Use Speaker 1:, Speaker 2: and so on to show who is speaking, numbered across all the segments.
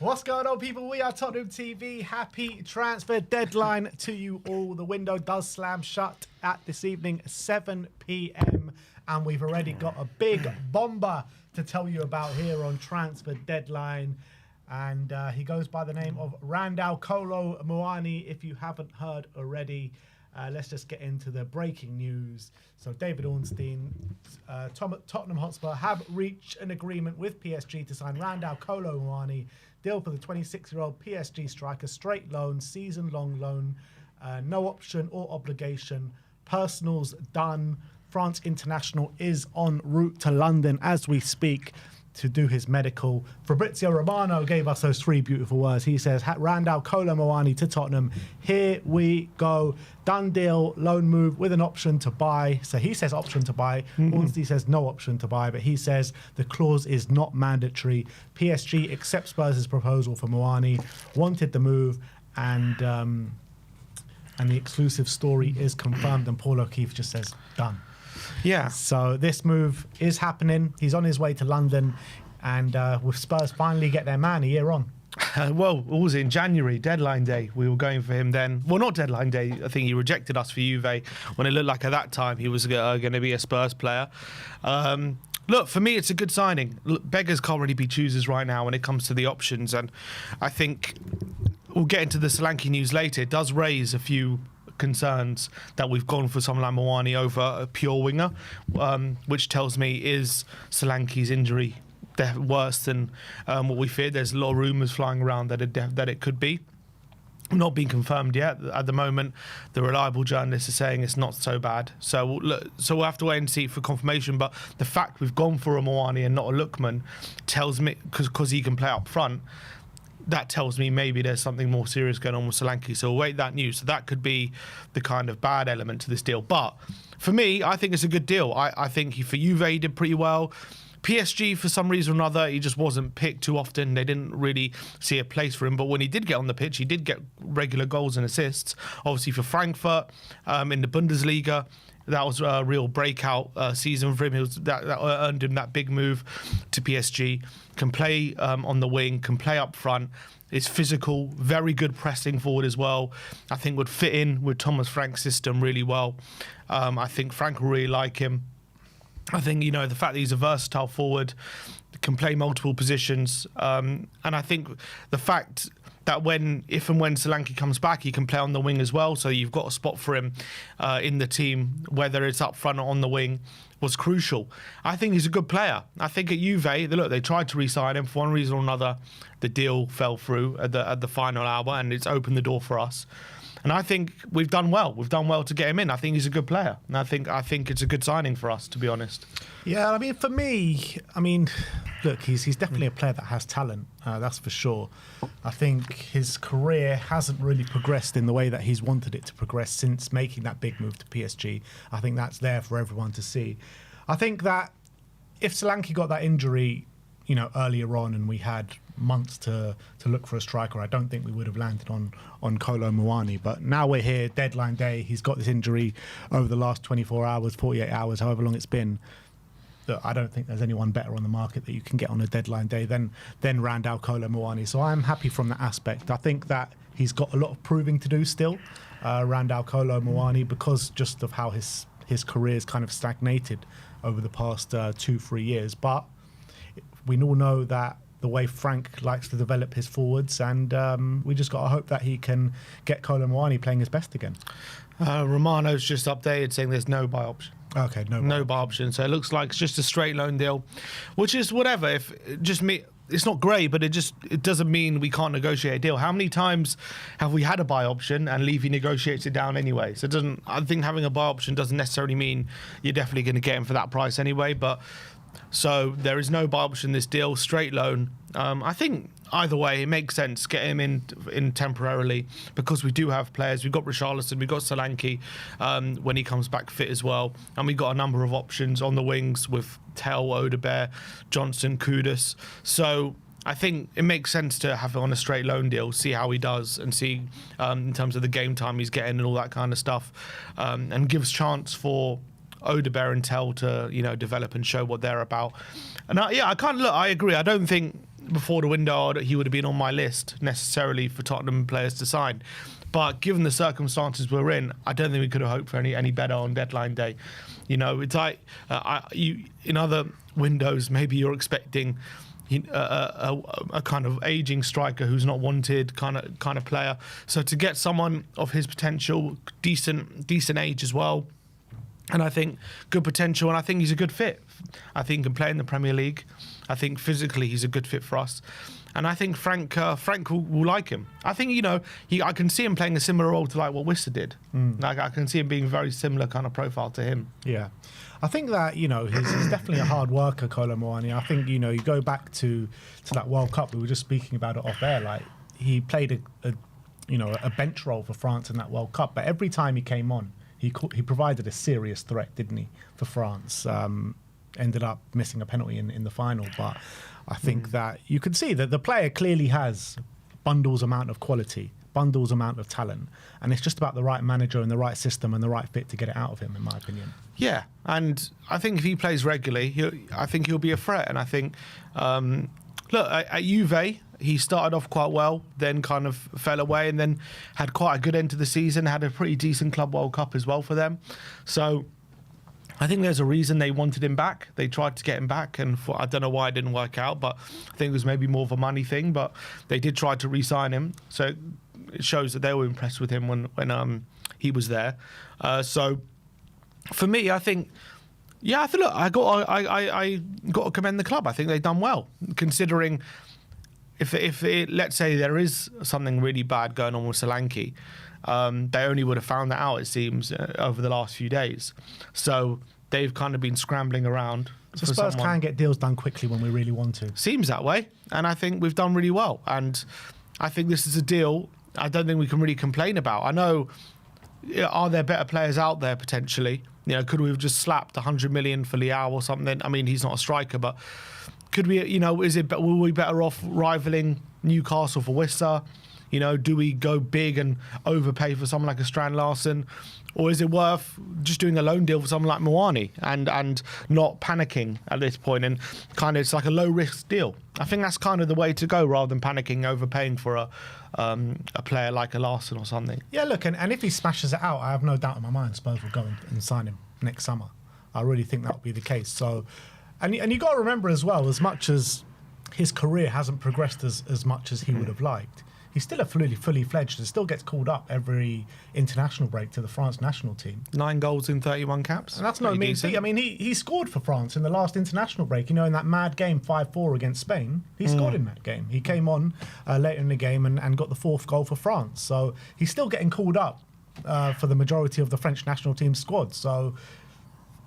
Speaker 1: What's going on, people? We are Tottenham TV. Happy transfer deadline to you all. The window does slam shut at this evening, 7 p.m. And we've already got a big bomber to tell you about here on transfer deadline. And he goes by the name of Randal Kolo Muani, if you haven't heard already. Let's just get into the breaking news. So David Ornstein, Tottenham Hotspur have reached an agreement with PSG to sign Randal Kolo Muani. Deal for the 26-year-old PSG striker, straight loan, season-long loan, no option or obligation. Personals done. France International is en route to London as we speak to do his medical. Fabrizio Romano gave us those three beautiful words. He says, Randal Kolo Muani to Tottenham. Here we go. Done deal, loan move with an option to buy. So he says option to buy. Ornstein says no option to buy, but he says the clause is not mandatory. PSG accepts Spurs' proposal for Muani, wanted the move, and the exclusive story is confirmed, and Paul O'Keefe just says, done.
Speaker 2: Yeah.
Speaker 1: So this move is happening. He's on his way to London, and with Spurs finally get their man a year on.
Speaker 2: Well, it was in January, deadline day. We were going for him then. Well, not deadline day. I think he rejected us for Juve when it looked like at that time he was going to be a Spurs player. Look, for me, it's a good signing. Look, beggars can't really be choosers right now when it comes to the options. And I think we'll get into the Solanke news later. It does raise a few concerns that we've gone for someone like Muani over a pure winger, which tells me is Solanke's injury worse than what we feared. There's a lot of rumours flying around that it could be. Not being confirmed yet. At the moment, the reliable journalists are saying it's not so bad. So we'll have to wait and see for confirmation. But the fact we've gone for a Muani and not a Lookman tells me, because he can play up front, that tells me maybe there's something more serious going on with Solanke. So we'll wait that news. So that could be the kind of bad element to this deal. But for me, I think it's a good deal. I think for Juve, he did pretty well. PSG, for some reason or another, he just wasn't picked too often. They didn't really see a place for him. But when he did get on the pitch, he did get regular goals and assists. Obviously for Frankfurt in the Bundesliga, that was a real breakout season for him. That earned him that big move to PSG. Can play on the wing, can play up front. Is physical, very good pressing forward as well. I think would fit in with Thomas Frank's system really well. I think Frank will really like him. I think, the fact that he's a versatile forward, can play multiple positions. And I think the fact that if and when Solanke comes back, he can play on the wing as well. So you've got a spot for him in the team, whether it's up front or on the wing, was crucial. I think he's a good player. I think at Juve, they tried to re-sign him. For one reason or another, the deal fell through at the final hour, and it's opened the door for us. And I think we've done well. We've done well to get him in. I think he's a good player. And I think it's a good signing for us, to be honest.
Speaker 1: Yeah, for me, look, he's definitely a player that has talent. That's for sure. I think his career hasn't really progressed in the way that he's wanted it to progress since making that big move to PSG. I think that's there for everyone to see. I think that if Solanke got that injury, earlier on, and we had months to look for a striker, I don't think we would have landed on Kolo Muani. But now we're here, deadline day. He's got this injury over the last 24 hours, 48 hours, however long it's been. Look, I don't think there's anyone better on the market that you can get on a deadline day than Randal Kolo Muani. So I'm happy from that aspect. I think that he's got a lot of proving to do still, Randal Kolo Muani, because just of how his career's kind of stagnated over the past 2-3 years. But we all know that the way Frank likes to develop his forwards, and we just got to hope that he can get Kolo Muani playing his best again.
Speaker 2: Romano's just updated saying there's no buy option.
Speaker 1: Okay,
Speaker 2: no buy option. So it looks like it's just a straight loan deal, which is whatever. It's not great, but it doesn't mean we can't negotiate a deal. How many times have we had a buy option and Levy negotiates it down anyway? So I think having a buy option doesn't necessarily mean you're definitely going to get him for that price anyway. But so there is no buy option in this deal, straight loan. I think either way, it makes sense. Get him in temporarily, because we do have players. We've got Richarlison, we've got Solanke when he comes back fit as well. And we've got a number of options on the wings with Tel, Odebear, Johnson, Kudus. So I think it makes sense to have him on a straight loan deal, see how he does, and see in terms of the game time he's getting and all that kind of stuff, and gives chance for Odebear and Tel to develop and show what they're about. And I agree. I don't think before the window he would have been on my list necessarily for Tottenham players to sign. But given the circumstances we're in, I don't think we could have hoped for any better on deadline day. You know, it's like in other windows, maybe you're expecting a kind of aging striker who's not wanted kind of player. So to get someone of his potential, decent age as well, and I think good potential, and I think he's a good fit. I think he can play in the Premier League. I think physically he's a good fit for us. And I think Frank will like him. I think, you know, I can see him playing a similar role to like what Worcester did. Like I can see him being very similar kind of profile to him.
Speaker 1: Yeah. I think that, you know, he's definitely a hard worker, Kolo Muani. I think, you know, you go back to that World Cup, we were just speaking about it off air, like he played a bench role for France in that World Cup, but every time he came on, he provided a serious threat, didn't he, for France? Ended up missing a penalty in the final, but I think that you can see that the player clearly has bundles amount of quality, bundles amount of talent, and it's just about the right manager and the right system and the right fit to get it out of him, in my opinion.
Speaker 2: Yeah, and I think if he plays regularly, I think he'll be a threat. And I think, look, at Juve, he started off quite well, then kind of fell away, and then had quite a good end to the season, had a pretty decent Club World Cup as well for them. So I think there's a reason they wanted him back. They tried to get him back, and I don't know why it didn't work out, but I think it was maybe more of a money thing, but they did try to re-sign him. So it shows that they were impressed with him when he was there. So for me, I think, yeah, I think, look, I got to commend the club. I think they've done well, considering if let's say there is something really bad going on with Solanke, they only would have found that out, it seems, over the last few days. So they've kind of been scrambling around.
Speaker 1: So Spurs can get deals done quickly when we really want to.
Speaker 2: Seems that way, and I think we've done really well. And I think this is a deal I don't think we can really complain about. I know, are there better players out there potentially? You know, could we have just slapped 100 million for Leao or something? I mean, he's not a striker, but could we, you know, will we better off rivaling Newcastle for Worcester? You know, do we go big and overpay for someone like a Randal? Or is it worth just doing a loan deal for someone like Muani and not panicking at this point, and kind of it's like a low risk deal? I think that's kind of the way to go, rather than panicking, overpaying for a player like a Larson or something.
Speaker 1: Yeah, look, and if he smashes it out, I have no doubt in my mind Spurs will go and sign him next summer. I really think that will be the case. So, and you got to remember as well, as much as his career hasn't progressed as much as he would have liked, he's still a fully fledged and still gets called up every international break to the France national team.
Speaker 2: 9 goals in 31 caps.
Speaker 1: And that's no mean feat. I mean, he scored for France in the last international break. You know, in that mad game 5-4 against Spain, he scored in that game. He came on later in the game and got the 4th goal for France. So he's still getting called up for the majority of the French national team squad. So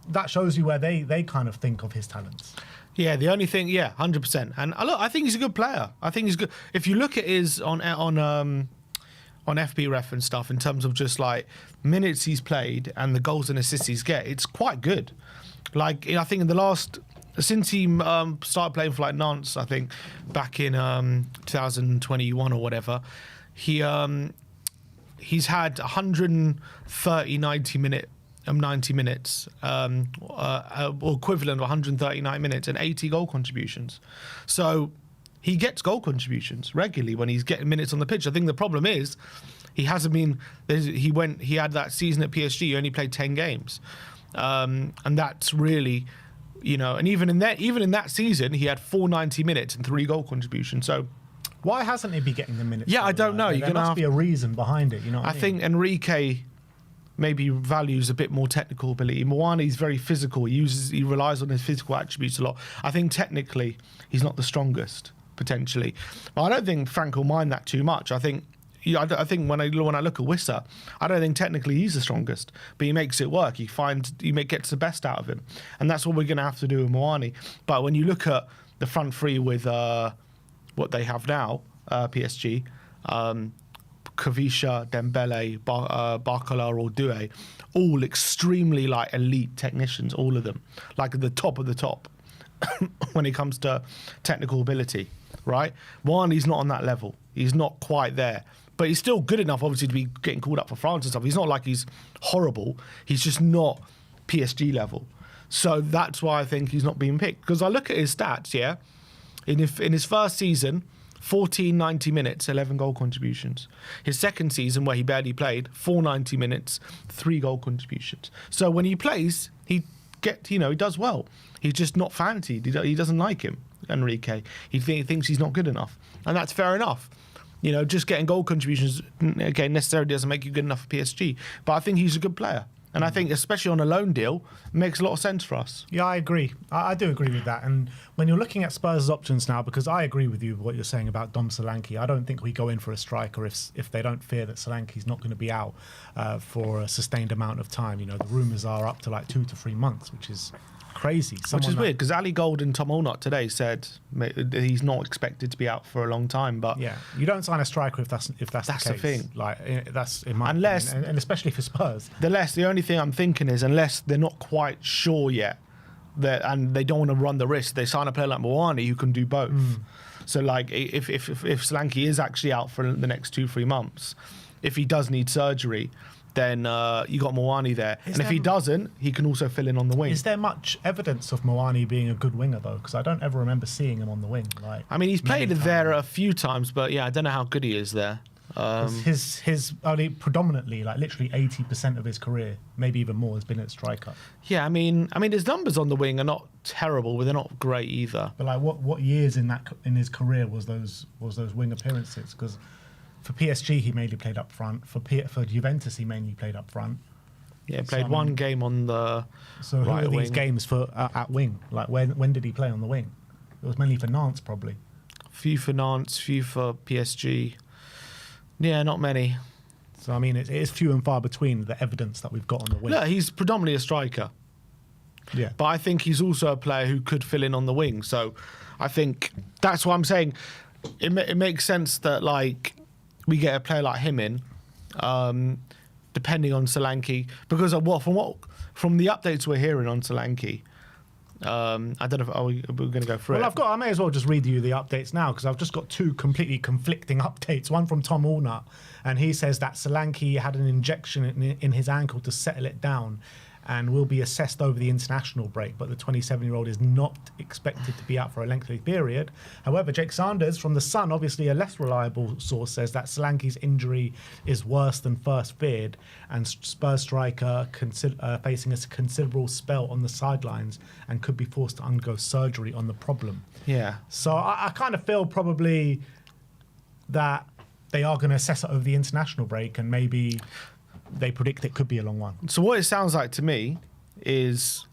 Speaker 1: that shows you where they kind of think of his talents.
Speaker 2: Yeah, the only thing, 100%. And look, I think he's a good player. I think he's good. If you look at his on FB ref and stuff, in terms of just like minutes he's played and the goals and assists he's get, it's quite good. Like, I think in the last, since he started playing for like Nantes, I think back in 2021 or whatever, he's had 130 90 minutes, or equivalent of 139 minutes and 80 goal contributions. So he gets goal contributions regularly when he's getting minutes on the pitch. I think the problem is he hasn't been. He had that season at PSG. He only played 10 games, and that's really, you know. And even in that season, he had 490 minutes and 3 goal contributions. So
Speaker 1: why hasn't he been getting the minutes?
Speaker 2: Yeah, I don't know.
Speaker 1: There must be a reason behind it. You know what I mean?
Speaker 2: think Enrique maybe values a bit more technical ability. Muani's very physical. He relies on his physical attributes a lot. I think technically he's not the strongest, potentially. But I don't think Frank will mind that too much. I think when I look at Worcester, I don't think technically he's the strongest, but he makes it work. He gets the best out of him, and that's what we're going to have to do with Muani. But when you look at the front three with what they have now, PSG. Kavisha, Dembele, Barcola or Doué, all extremely like elite technicians, all of them, like at the top of the top when it comes to technical ability, right? Muani's not on that level. He's not quite there. But he's still good enough, obviously, to be getting called up for France and stuff. He's not like he's horrible. He's just not PSG level. So that's why I think he's not being picked. Because I look at his stats, yeah? In his first season, 14 90 minutes, 11 goal contributions. His second season, where he barely played, 4 90 minutes, 3 goal contributions. So when he plays, he does well. He's just not fancied. He doesn't like him, Enrique. He thinks he's not good enough, and that's fair enough. Just getting goal contributions, again, necessarily doesn't make you good enough for PSG. But I think he's a good player. And I think, especially on a loan deal, it makes a lot of sense for us.
Speaker 1: Yeah, I agree. I do agree with that. And when you're looking at Spurs' options now, because I agree with you what you're saying about Dom Solanke, I don't think we go in for a striker if they don't fear that Solanke's not going to be out for a sustained amount of time. The rumours are up to like 2 to 3 months, which is crazy.
Speaker 2: Which is weird, because Ali Gold and Tom Allnut today said he's not expected to be out for a long time. But
Speaker 1: yeah, you don't sign a striker if that's the case.
Speaker 2: That's the thing.
Speaker 1: Like, that's in my opinion, and especially for Spurs.
Speaker 2: The only thing I'm thinking is, unless they're not quite sure yet, and they don't want to run the risk, they sign a player like Muani who can do both. So like, if Solanke is actually out for the next 2-3 months, if he does need surgery, then you got Muani there. If he doesn't, he can also fill in on the wing.
Speaker 1: Is there much evidence of Muani being a good winger, though? Because I don't ever remember seeing him on the wing.
Speaker 2: He's played there a few times, but yeah, I don't know how good he is there.
Speaker 1: His only predominantly, like literally 80% of his career, maybe even more, has been at striker.
Speaker 2: Yeah, his numbers on the wing are not terrible, but they're not great either.
Speaker 1: But like, what years in his career was those wing appearances? Because for PSG, he mainly played up front. For Juventus, he mainly played up front.
Speaker 2: Yeah, played one game on the
Speaker 1: So
Speaker 2: right
Speaker 1: who are
Speaker 2: wing.
Speaker 1: these games for at wing? Like, when did he play on the wing? It was mainly for Nantes, probably.
Speaker 2: Few for Nantes, few for PSG. Yeah, not many.
Speaker 1: So, it is few and far between the evidence that we've got on the wing.
Speaker 2: Look, he's predominantly a striker.
Speaker 1: Yeah.
Speaker 2: But I think he's also a player who could fill in on the wing. So I think that's why I'm saying it makes sense that, like, we get a player like him in, depending on Solanke, because from the updates we're hearing on Solanke, I don't know if we're going to go through it.
Speaker 1: I may as well just read you the updates now, because I've just got 2 completely conflicting updates. One from Tom Allnut, and he says that Solanke had an injection in his ankle to settle it down and will be assessed over the international break, but the 27-year-old is not expected to be out for a lengthy period. However, Jake Sanders from The Sun, obviously a less reliable source, says that Solanke's injury is worse than first feared, and Spurs striker facing a considerable spell on the sidelines and could be forced to undergo surgery on the problem.
Speaker 2: Yeah.
Speaker 1: So I kind of feel probably that they are going to assess it over the international break, and maybe they predict it could be a long one.
Speaker 2: So what it sounds like to me is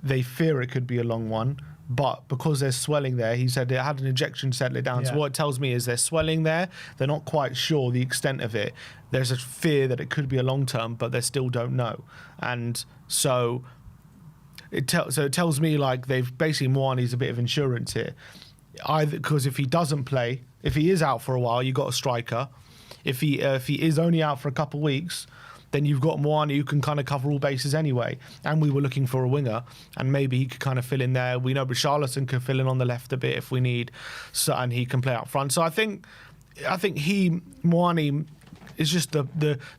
Speaker 2: they fear it could be a long one, but because there's swelling there, he said it had an injection to settle it down. Yeah. So what it tells me is there's swelling there. They're not quite sure the extent of it. There's a fear that it could be a long term, but they still don't know. And so it tells me like they've basically Muani's a bit of insurance here. Either because if he doesn't play, if he is out for a while, you've got a striker. If he is only out for a couple of weeks, then you've got Muani who can kind of cover all bases anyway. And we were looking for a winger, and maybe he could kind of fill in there. We know Richarlison can fill in on the left a bit if we need, so, and he can play up front. So I think Muani is just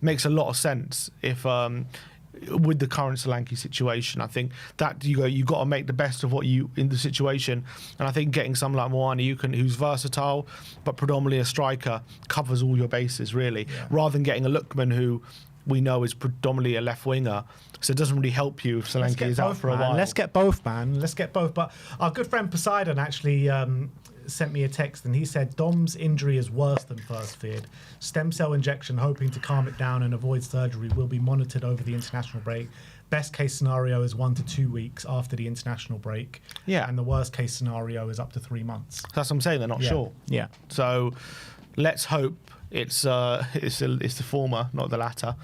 Speaker 2: makes a lot of sense if with the current Solanke situation. I think that you got to make the best of what you in the situation, and I think getting someone like Muani who's versatile but predominantly a striker covers all your bases really, rather than getting a Lookman who we know is predominantly a left winger, so it doesn't really help you if Solanke is out for a while.
Speaker 1: Let's get both, man. Let's get both. But our good friend Poseidon actually sent me a text, and he said Dom's injury is worse than first feared. Stem cell injection, hoping to calm it down and avoid surgery, will be monitored over the international break. Best case scenario is 1 to 2 weeks after the international break.
Speaker 2: Yeah.
Speaker 1: And the worst case scenario is up to 3 months.
Speaker 2: That's what I'm saying. They're not sure.
Speaker 1: Yeah.
Speaker 2: So let's hope it's the former, not the latter.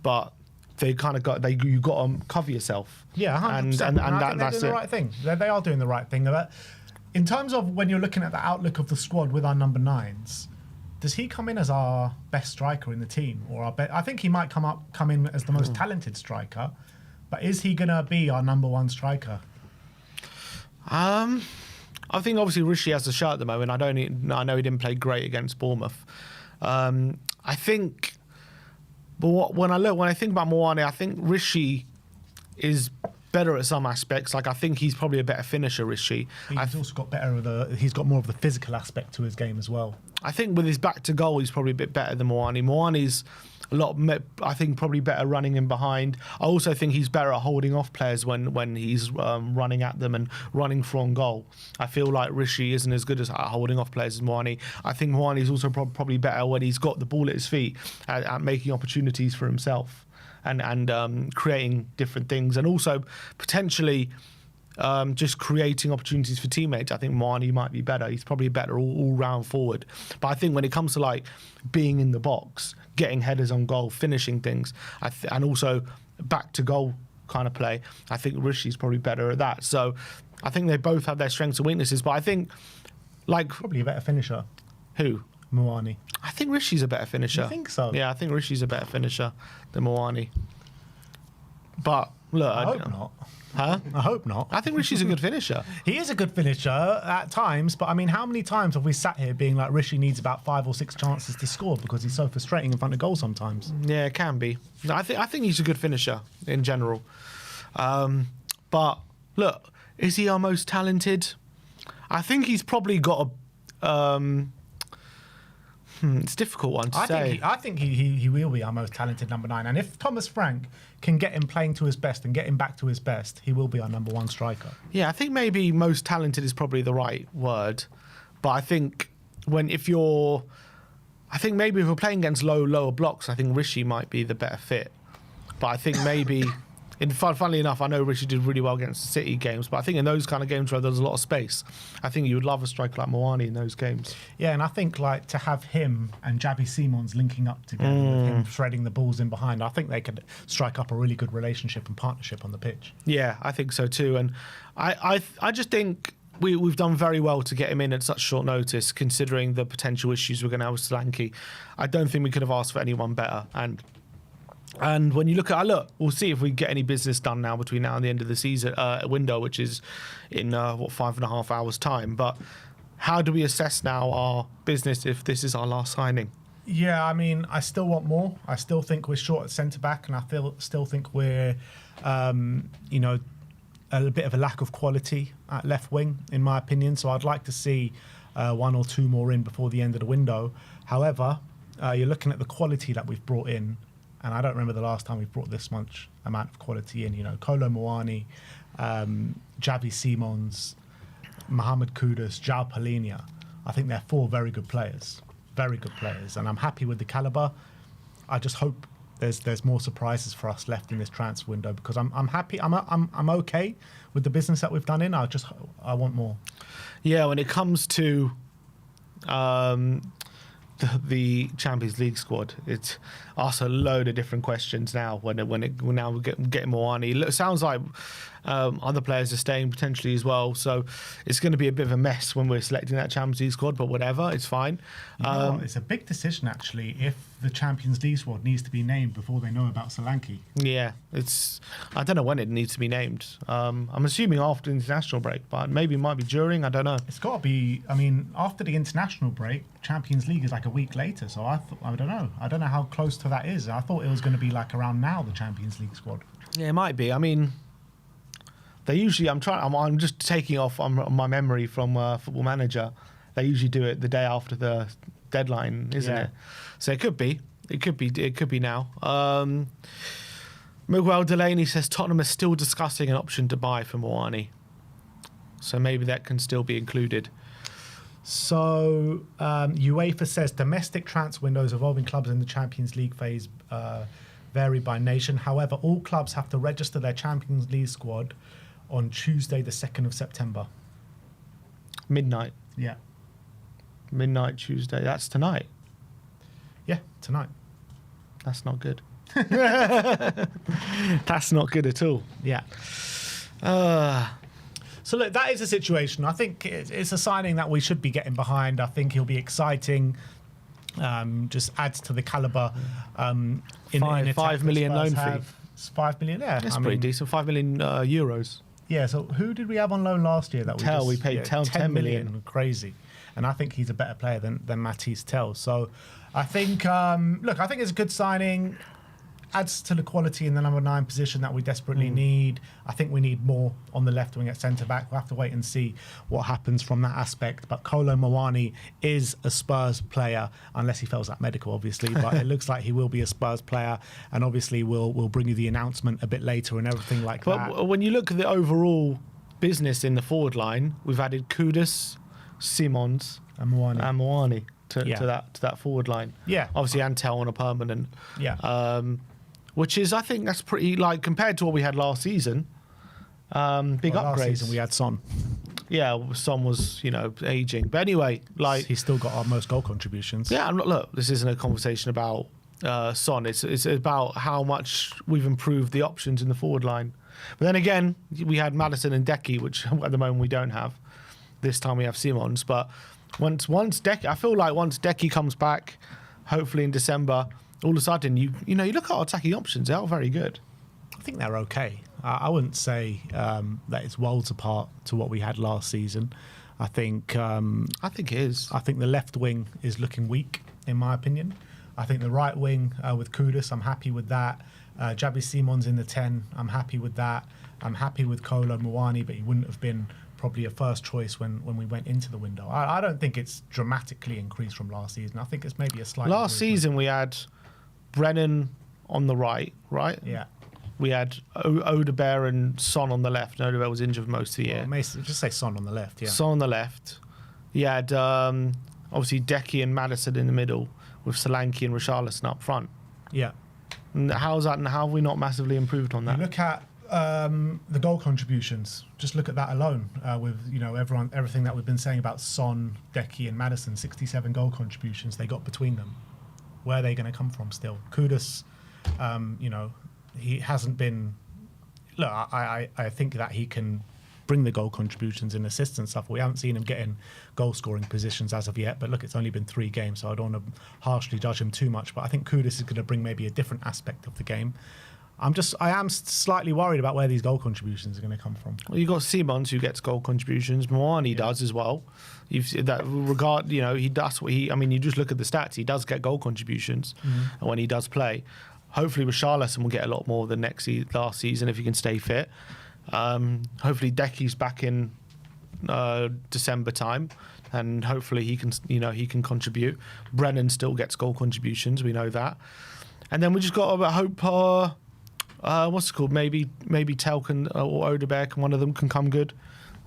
Speaker 2: But they kind of you got to cover yourself.
Speaker 1: Yeah, 100%. And that's the right thing. They are doing the right thing. In terms of when you're looking at the outlook of the squad with our number 9s, does he come in as our best striker in the team, or I think he might come in as the most talented striker, but is he going to be our number 1 striker?
Speaker 2: I think obviously Rishi has the shirt at the moment. I know he didn't play great against Bournemouth. I think, but when I think about Muani, I think Rishi is better at some aspects. Like I think he's probably a better finisher, Rishi.
Speaker 1: He's also got he's got more of the physical aspect to his game as well.
Speaker 2: I think with his back to goal, he's probably a bit better than Muani. Muani's I think probably better running in behind. I also think he's better at holding off players when he's running at them and running from goal. I feel like Rishi isn't as good at holding off players as Muani. I think Muani's also probably better when he's got the ball at his feet at making opportunities for himself and creating different things, and also potentially just creating opportunities for teammates. I think Muani might be better. He's probably a better all-round forward. But I think when it comes to like being in the box, getting headers on goal, finishing things, and also back to goal kind of play, I think Rishi's probably better at that. So I think they both have their strengths and weaknesses. But I think like
Speaker 1: Probably a better finisher.
Speaker 2: who?
Speaker 1: Muani.
Speaker 2: I think Rishi's a better finisher.
Speaker 1: You think so?
Speaker 2: Yeah, I think Rishi's a better finisher than Muani. But look,
Speaker 1: I hope not.
Speaker 2: Huh?
Speaker 1: I hope not.
Speaker 2: I think Rishi's a good finisher.
Speaker 1: He is a good finisher at times, but I mean, how many times have we sat here being like, Rishi needs about 5 or 6 chances to score because he's so frustrating in front of goal sometimes?
Speaker 2: Yeah, it can be. No, I think he's a good finisher in general. But look, is he our most talented? I think he's probably got a. It's a difficult one to say.
Speaker 1: I think he will be our most talented number 9. And if Thomas Frank can get him playing to his best and get him back to his best, he will be our number 1 striker.
Speaker 2: Yeah, I think maybe most talented is probably the right word. But I think if we're playing against lower blocks, I think Rishi might be the better fit. But I think maybe, funnily enough, I know Rishi did really well against the City games, but I think in those kind of games where there's a lot of space, I think you would love a striker like Muani in those games.
Speaker 1: Yeah, and I think like to have him and Javi Simons linking up together with him threading the balls in behind, I think they could strike up a really good relationship and partnership on the pitch.
Speaker 2: Yeah, I think so too. And I just think we've done very well to get him in at such short notice, considering the potential issues we're going to have with Solanke. I don't think we could have asked for anyone better. And when you look at, we'll see if we get any business done now between now and the end of the season window, which is in 5.5 hours' time. But how do we assess now our business if this is our last signing?
Speaker 1: Yeah, I mean, I still want more. I still think we're short at centre back, and I still think we're, a bit of a lack of quality at left wing, in my opinion. So I'd like to see 1 or 2 more in before the end of the window. However, you're looking at the quality that we've brought in. And I don't remember the last time we've brought this much amount of quality in. Kolo Muani, Javi Simons, Mohamed Kudus, João Palhinha. I think they're 4 very good players. Very good players. And I'm happy with the calibre. I just hope there's more surprises for us left in this transfer window, because I'm happy. I'm okay with the business that we've done in. I want more.
Speaker 2: Yeah, when it comes to the Champions League squad, it's asked a load of different questions now. When we're getting more on, it sounds like other players are staying potentially as well. So it's going to be a bit of a mess when we're selecting that Champions League squad. But whatever, it's fine.
Speaker 1: It's a big decision actually if the Champions League squad needs to be named before they know about Solanke.
Speaker 2: Yeah, I don't know when it needs to be named. I'm assuming after the international break, but maybe it might be during. I don't know.
Speaker 1: It's got to be. I mean, after the international break, Champions League is like a week later. So I don't know. I don't know how close to that is. I thought it was going to be like around now, the Champions League squad.
Speaker 2: Yeah, it might be. I mean, they usually. I'm just taking off on my memory from Football Manager. They usually do it the day after the deadline, isn't it? So it could be. It could be now. Miguel Delaney says Tottenham is still discussing an option to buy for Muani. So maybe that can still be included.
Speaker 1: So UEFA says domestic transfer windows involving clubs in the Champions League phase vary by nation. However, all clubs have to register their Champions League squad on Tuesday, the 2nd of September.
Speaker 2: Midnight.
Speaker 1: Yeah.
Speaker 2: Midnight Tuesday. That's tonight.
Speaker 1: Yeah, tonight.
Speaker 2: That's not good. That's not good at all.
Speaker 1: Yeah. So look, that is a situation. I think it's a signing that we should be getting behind. I think he'll be exciting. Just adds to the calibre.
Speaker 2: $5 million loan fee.
Speaker 1: 5 million, yeah.
Speaker 2: That's pretty decent. 5 million euros.
Speaker 1: Yeah. So who did we have on loan last year?
Speaker 2: We paid 10 million.
Speaker 1: Crazy. And I think he's a better player than Matisse Tell. So I think, I think it's a good signing. adds to the quality in the number 9 position that we desperately need. I think we need more on the left wing at centre back. We'll have to wait and see what happens from that aspect. But Kolo Muani is a Spurs player, unless he fails that medical, obviously. But it looks like he will be a Spurs player, and obviously we'll bring you the announcement a bit later and everything like that.
Speaker 2: But when you look at the overall business in the forward line, we've added Kudus, Simons,
Speaker 1: And Muani.
Speaker 2: to that forward line.
Speaker 1: Yeah.
Speaker 2: Obviously, Antel on a permanent.
Speaker 1: Yeah.
Speaker 2: Which is, I think that's pretty, like, compared to what we had last season, big upgrades.
Speaker 1: Last season we had Son.
Speaker 2: Yeah, Son was, aging. But anyway, like...
Speaker 1: He's still got our most goal contributions.
Speaker 2: Yeah, look, this isn't a conversation about Son. It's about how much we've improved the options in the forward line. But then again, we had Maddison and Decky, which at the moment we don't have. This time we have Simons. But once Decky... I feel like once Decky comes back, hopefully in December... all of a sudden, you look at our attacking options, they are very good.
Speaker 1: I think they're okay. I wouldn't say that it's worlds apart to what we had last season. I think
Speaker 2: it is.
Speaker 1: I think the left wing is looking weak, in my opinion. I think the right wing with Kudus, I'm happy with that. Jabi Simons in the 10, I'm happy with that. I'm happy with Kolo Muani, but he wouldn't have been probably a first choice when we went into the window. I don't think it's dramatically increased from last season. I think it's maybe a slight
Speaker 2: Last
Speaker 1: improvement.
Speaker 2: season we had Brennan on the right?
Speaker 1: Yeah.
Speaker 2: We had Odebear and Son on the left. Odebear was injured for most of the year.
Speaker 1: Well, just say Son on the left, yeah.
Speaker 2: Son on the left. You had obviously Decky and Maddison in the middle with Solanke and Richarlison up front.
Speaker 1: Yeah.
Speaker 2: And how's that? And how have we not massively improved on that?
Speaker 1: You look at the goal contributions. Just look at that alone. With everything that we've been saying about Son, Decky, and Maddison, 67 goal contributions they got between them. Where are they going to come from still? Kudus, he hasn't been... Look, I think that he can bring the goal contributions and assists and stuff. We haven't seen him getting goal-scoring positions as of yet, but look, it's only been 3 games, so I don't want to harshly judge him too much, but I think Kudus is going to bring maybe a different aspect of the game. I am slightly worried about where these goal contributions are going to come from.
Speaker 2: Well, you've got Simons who gets goal contributions. Muani does as well. You've seen that regard. He does what he. I mean, you just look at the stats. He does get goal contributions when he does play. Hopefully, Richarlison will get a lot more than last season if he can stay fit. Hopefully, Decky's back in December time, and hopefully he can contribute. Brennan still gets goal contributions. We know that, and then we just got to hope. What's it called? Maybe Telkin or Odebear, one of them can come good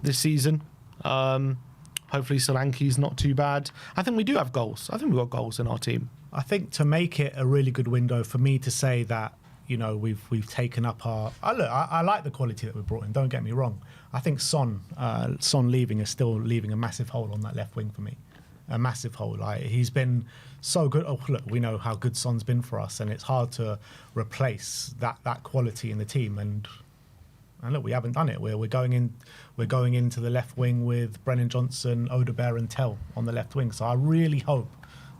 Speaker 2: this season. Hopefully Solanke's not too bad. I think we do have goals. I think we've got goals in our team.
Speaker 1: I think to make it a really good window for me to say that we've taken up our. I like the quality that we brought in. Don't get me wrong. I think Son leaving is still leaving a massive hole on that left wing for me. A massive hole. Like, he's been so good. Oh, look, we know how good Son's been for us, and it's hard to replace that quality in the team. And look, we haven't done it. We're going into the left wing with Brennan Johnson, Odebear, and Tell on the left wing. So I really hope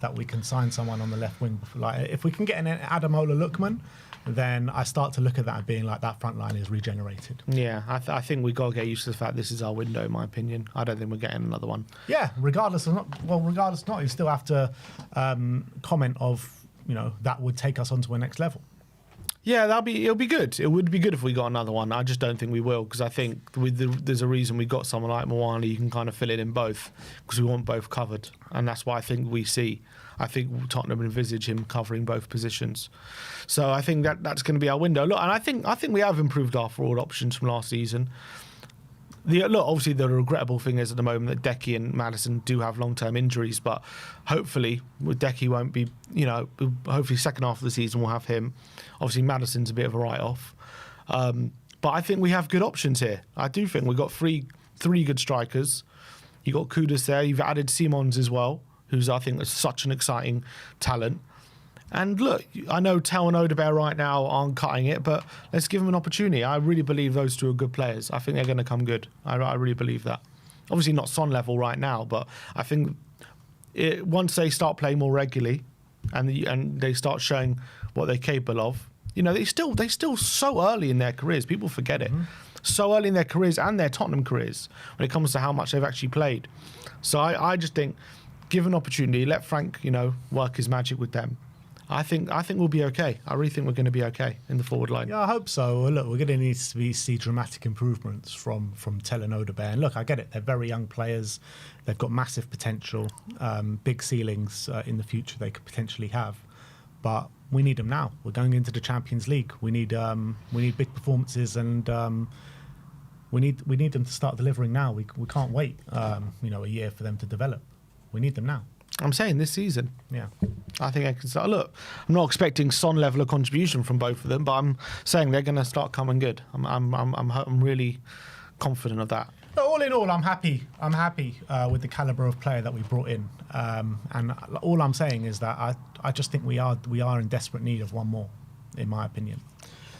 Speaker 1: that we can sign someone on the left wing. Like, if we can get an Ademola Lookman, then I start to look at that and being like, that front line is regenerated.
Speaker 2: Yeah, I think we've got to get used to the fact this is our window, in my opinion. I don't think we're getting another one.
Speaker 1: Yeah, regardless, you still have to comment of, that would take us onto a next level.
Speaker 2: Yeah, it'll be good. It would be good if we got another one. I just don't think we will, because I think there's a reason we got someone like Muani. You can kind of fill it in both, because we want both covered, and that's why I think Tottenham envisage him covering both positions. So I think that's going to be our window. Look, and I think we have improved our forward options from last season. Obviously the regrettable thing is at the moment that Decky and Maddison do have long-term injuries, but hopefully with Decky won't be, hopefully second half of the season we'll have him. Obviously Maddison's a bit of a write-off. But I think we have good options here. I do think we've got three good strikers. You got Kudus there. You've added Simons as well, who's, I think, is such an exciting talent. And look, I know Tell and Odebear right now aren't cutting it, but let's give them an opportunity. I really believe those two are good players. I think they're going to come good. I really believe that. Obviously not Son level right now, but I think once they start playing more regularly and they start showing what they're capable of, they're still so early in their careers. People forget it. So early in their careers and their Tottenham careers when it comes to how much they've actually played. So I just think, give an opportunity, let Frank, work his magic with them. I think we'll be okay. I really think we're going to be okay in the forward line.
Speaker 1: Yeah, I hope so. Well, look, we're going to need to see dramatic improvements from Tell and Odebear. And look, I get it. They're very young players. They've got massive potential, big ceilings in the future they could potentially have. But we need them now. We're going into the Champions League. We need big performances, and we need them to start delivering now. We can't wait a year for them to develop. We need them now.
Speaker 2: I'm saying this season.
Speaker 1: Yeah.
Speaker 2: I think I can start. Look, I'm not expecting Son level of contribution from both of them, but I'm saying they're going to start coming good. I'm really confident of that.
Speaker 1: But all in all, I'm happy. I'm happy with the caliber of player that we brought in, and all I'm saying is that I just think we are in desperate need of one more, in my opinion.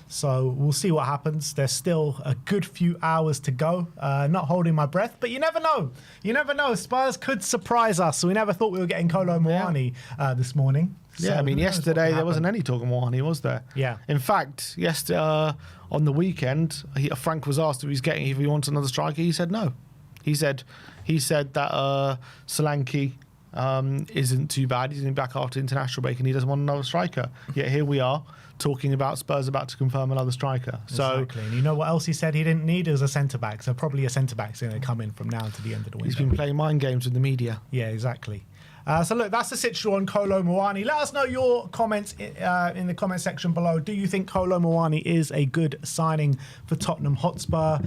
Speaker 1: So we'll see what happens. There's still a good few hours to go. Not holding my breath, but you never know. You never know. Spurs could surprise us. We never thought we were getting Kolo Muani this morning.
Speaker 2: Yeah, I mean, yesterday there wasn't any talk of Muani, was there?
Speaker 1: Yeah.
Speaker 2: In fact, yesterday on the weekend, Frank was asked if he wants another striker. He said no. He said that Solanke isn't too bad. He's going to be back after international break, and he doesn't want another striker. Yet here we are talking about Spurs about to confirm another striker.
Speaker 1: Exactly. And you know what else he said he didn't need? It was a centre-back. So probably a centre-back's going to come in from now to the end of the window.
Speaker 2: He's been playing mind games with the media.
Speaker 1: Yeah, exactly. So look, that's the situation on Kolo Muani. Let us know your comments in the comment section below. Do you think Kolo Muani is a good signing for Tottenham Hotspur?